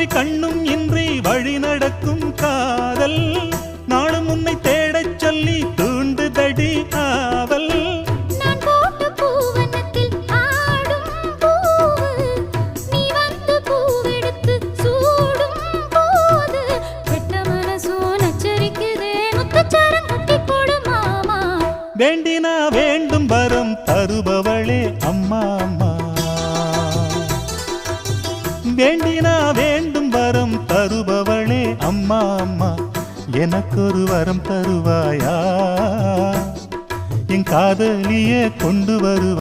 கண்ணும் இன்றி வழி நடக்கும் காதல் நாளும் உன்னை தேடச் சொல்லி தூண்டுதடி ஆவல். நான் போட்ட பூவனத்தில் ஆடும் பூவு நீ வந்து பூவெடுத்து சூடும் போது கெட்ட மனசோ நச்சரிக்குதே முத்துச்சாரம் கட்டி போடு மாமா. வேண்டினா வேண்டும் வரம் தருபவளே அம்மா அம்மா. வேண்டினா வேண்டும் வரம் தருபவளே அம்மா அம்மா. எனக்கொரு வரம் தருவாயா என் காதலியே கொண்டு வருவா.